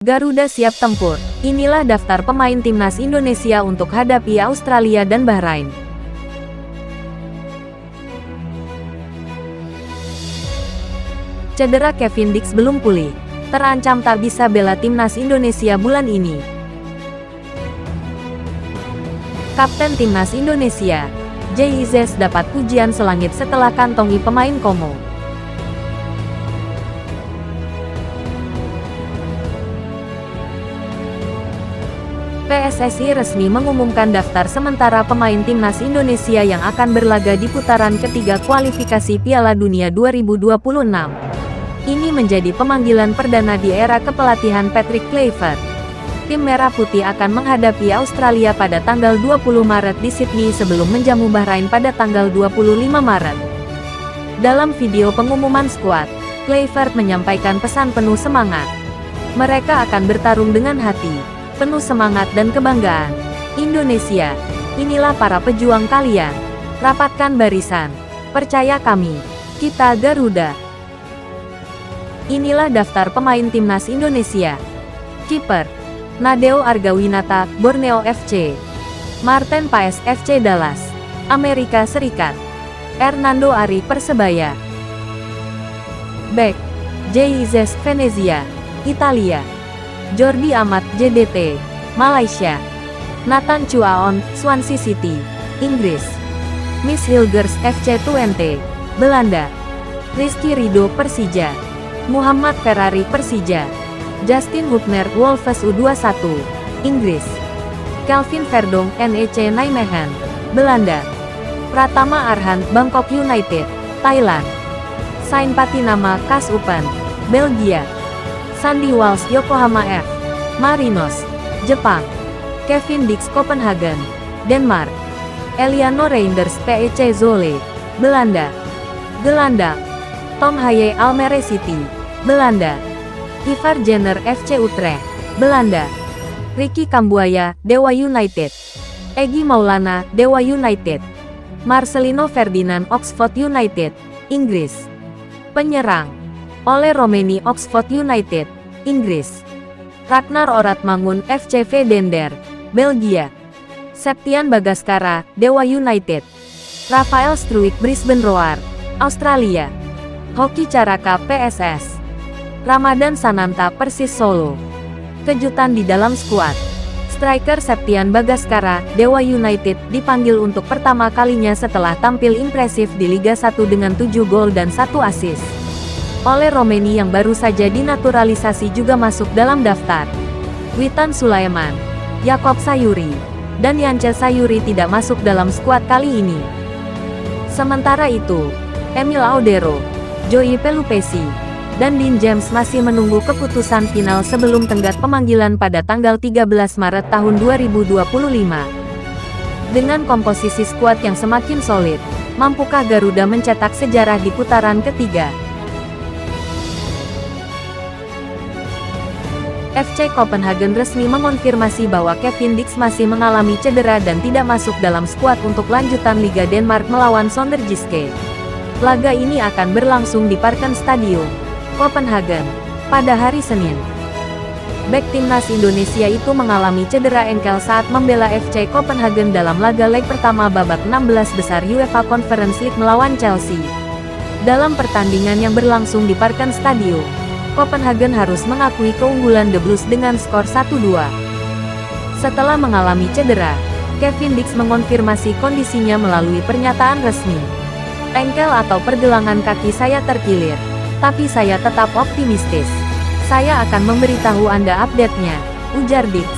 Garuda siap tempur. Inilah daftar pemain timnas Indonesia untuk hadapi Australia dan Bahrain. Cedera Kevin Dix belum pulih. Terancam tak bisa bela timnas Indonesia bulan ini. Kapten timnas Indonesia, JIZ dapat pujian selangit setelah kantongi pemain Como. PSSI resmi mengumumkan daftar sementara pemain timnas Indonesia yang akan berlaga di putaran ketiga kualifikasi Piala Dunia 2026. Ini menjadi pemanggilan perdana di era kepelatihan Patrick Kluivert. Tim Merah Putih akan menghadapi Australia pada tanggal 20 Maret di Sydney sebelum menjamu Bahrain pada tanggal 25 Maret. Dalam video pengumuman skuad, Kluivert menyampaikan pesan penuh semangat. Mereka akan bertarung dengan hati, penuh semangat dan kebanggaan. Indonesia, inilah para pejuang kalian. Rapatkan barisan. Percaya kami. Kita Garuda. Inilah daftar pemain timnas Indonesia. Kiper: Nadeo Argawinata, Borneo FC. Marten Paes FC Dallas, Amerika Serikat. Hernando Ari Persebaya. Bek: JIZ Venezia, Italia. Jordi Amat JDT, Malaysia. Nathan Chuaon, Swansea City, Inggris. Miss Hilgers FC Twente, Belanda. Rizky Ridho Persija. Muhammad Ferrari Persija. Justin Hubner Wolves U21, Inggris. Kelvin Verdonk NEC Nijmegen, Belanda. Pratama Arhan Bangkok United, Thailand. Sain Patinama KAS Open, Belgia. Sandy Walsh Yokohama F. Marinos, Jepang. Kevin Dix Copenhagen, Denmark. Eliano Reinders PEC Zwolle, Belanda. Gelandang: Tom Haye Almere City, Belanda. Ivar Jenner FC Utrecht, Belanda. Ricky Kambuaya, Dewa United. Egy Maulana, Dewa United. Marcelino Ferdinand Oxford United, Inggris. Penyerang: Ole Romeni Oxford United, Inggris. Ragnar Oratmangun FC Vedender, Belgia. Septian Bagaskara, Dewa United. Rafael Struijk Brisbane Roar, Australia. Hoki Caraka PSS. Ramadan Sananta Persis Solo. Kejutan di dalam skuad: striker Septian Bagaskara, Dewa United, dipanggil untuk pertama kalinya setelah tampil impresif di Liga 1 dengan 7 gol dan 1 assist. Ole Romeni yang baru saja dinaturalisasi juga masuk dalam daftar. Witan Sulaiman, Yakob Sayuri, dan Yance Sayuri tidak masuk dalam skuad kali ini. Sementara itu, Emil Audero, Joey Pelupesi, dan Dean James masih menunggu keputusan final sebelum tenggat pemanggilan pada tanggal 13 Maret tahun 2025. Dengan komposisi skuad yang semakin solid, mampukah Garuda mencetak sejarah di putaran ketiga? FC Copenhagen resmi mengonfirmasi bahwa Kevin Dix masih mengalami cedera dan tidak masuk dalam skuad untuk lanjutan Liga Denmark melawan Sonderjyske. Laga ini akan berlangsung di Parken Stadium, Copenhagen, pada hari Senin. Bek timnas Indonesia itu mengalami cedera engkel saat membela FC Copenhagen dalam laga leg pertama babak 16 besar UEFA Conference League melawan Chelsea. Dalam pertandingan yang berlangsung di Parken Stadium, Copenhagen harus mengakui keunggulan The Blues dengan skor 1-2. Setelah mengalami cedera, Kevin Dix mengonfirmasi kondisinya melalui pernyataan resmi. Engkel atau pergelangan kaki saya terkilir, tapi saya tetap optimistis. Saya akan memberitahu Anda update-nya, ujar Dix.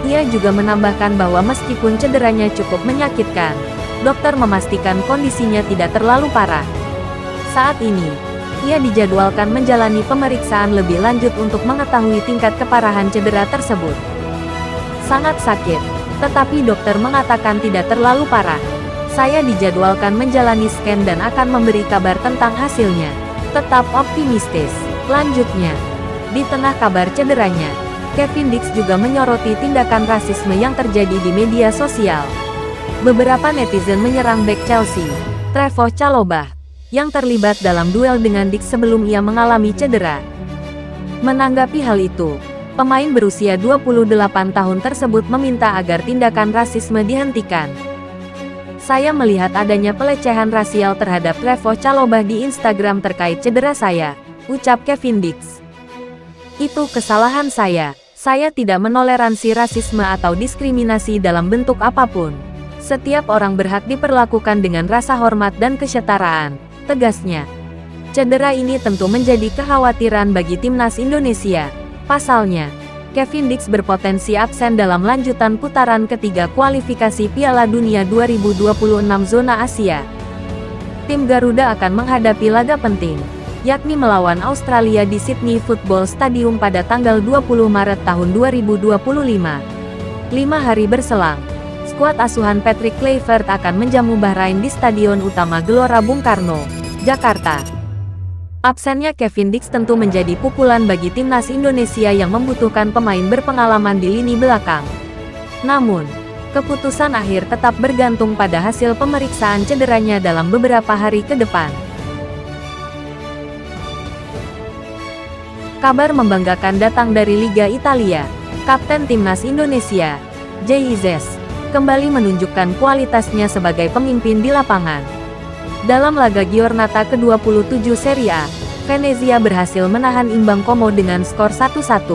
Ia juga menambahkan bahwa meskipun cederanya cukup menyakitkan, dokter memastikan kondisinya tidak terlalu parah. Saat ini, ia dijadwalkan menjalani pemeriksaan lebih lanjut untuk mengetahui tingkat keparahan cedera tersebut. Sangat sakit, tetapi dokter mengatakan tidak terlalu parah. Saya dijadwalkan menjalani scan dan akan memberi kabar tentang hasilnya. Tetap optimistis, lanjutnya. Di tengah kabar cederanya, Kevin Dix juga menyoroti tindakan rasisme yang terjadi di media sosial. Beberapa netizen menyerang bek Chelsea, Trevoh Chalobah, yang terlibat dalam duel dengan Dix sebelum ia mengalami cedera. Menanggapi hal itu, Pemain berusia 28 tahun tersebut meminta agar tindakan rasisme dihentikan. Saya melihat adanya pelecehan rasial terhadap Trevoh Chalobah di Instagram terkait cedera saya, ucap Kevin Dix. Itu kesalahan saya. Saya tidak menoleransi rasisme atau diskriminasi dalam bentuk apapun. Setiap orang berhak diperlakukan dengan rasa hormat dan kesetaraan, tegasnya. Cedera ini tentu menjadi kekhawatiran bagi timnas Indonesia. Pasalnya, Kevin Dix berpotensi absen dalam lanjutan putaran ketiga kualifikasi Piala Dunia 2026 zona Asia. Tim Garuda akan menghadapi laga penting, yakni melawan Australia di Sydney Football Stadium pada tanggal 20 Maret tahun 2025. 5 hari berselang, skuad asuhan Patrick Kluivert akan menjamu Bahrain di Stadion Utama Gelora Bung Karno, Jakarta. Absennya Kevin Dix tentu menjadi pukulan bagi timnas Indonesia yang membutuhkan pemain berpengalaman di lini belakang. Namun, keputusan akhir tetap bergantung pada hasil pemeriksaan cederanya dalam beberapa hari ke depan. Kabar membanggakan datang dari Liga Italia. Kapten timnas Indonesia, Jay Izzes, kembali menunjukkan kualitasnya sebagai pemimpin di lapangan. Dalam laga Giornata ke-27 Serie A, Venezia berhasil menahan imbang Como dengan skor 1-1.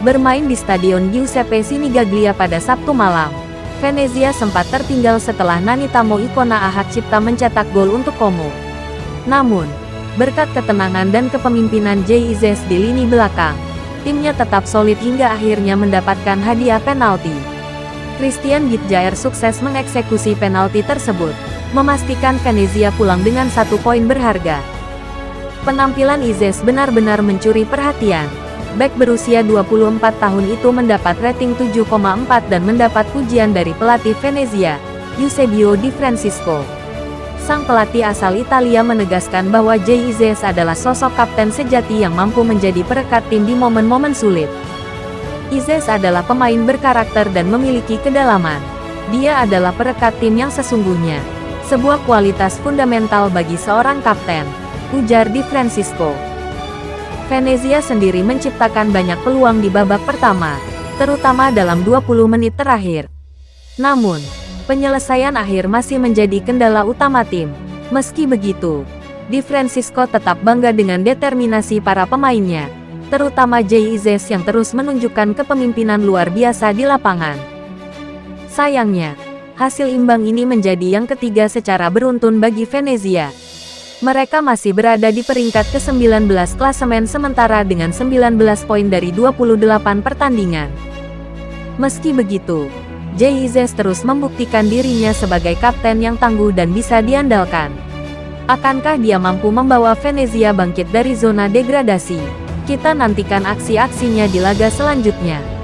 Bermain di Stadion Giuseppe Sinigaglia pada Sabtu malam, Venezia sempat tertinggal setelah Nanitamo Ikona Ahad Cipta mencetak gol untuk Como. Namun, berkat ketenangan dan kepemimpinan Jay Izzes di lini belakang, timnya tetap solid hingga akhirnya mendapatkan hadiah penalti. Christian Gitjaer sukses mengeksekusi penalti tersebut, memastikan Venezia pulang dengan 1 poin berharga. Penampilan Izzes benar-benar mencuri perhatian. Bek berusia 24 tahun itu mendapat rating 7,4 dan mendapat pujian dari pelatih Venezia, Eusebio Di Francesco. Sang pelatih asal Italia menegaskan bahwa Jay Izzes adalah sosok kapten sejati yang mampu menjadi perekat tim di momen-momen sulit. Izzes adalah pemain berkarakter dan memiliki kedalaman. Dia adalah perekat tim yang sesungguhnya. Sebuah kualitas fundamental bagi seorang kapten, ujar Di Francesco. Venezia sendiri menciptakan banyak peluang di babak pertama, terutama dalam 20 menit terakhir. Namun, penyelesaian akhir masih menjadi kendala utama tim. Meski begitu, Di Francesco tetap bangga dengan determinasi para pemainnya, terutama Jay Izzes yang terus menunjukkan kepemimpinan luar biasa di lapangan. Sayangnya, hasil imbang ini menjadi yang ketiga secara beruntun bagi Venezia. Mereka masih berada di peringkat ke-19 klasemen sementara dengan 19 poin dari 28 pertandingan. Meski begitu, Jay Izzes terus membuktikan dirinya sebagai kapten yang tangguh dan bisa diandalkan. Akankah dia mampu membawa Venezia bangkit dari zona degradasi? Kita nantikan aksi-aksinya di laga selanjutnya.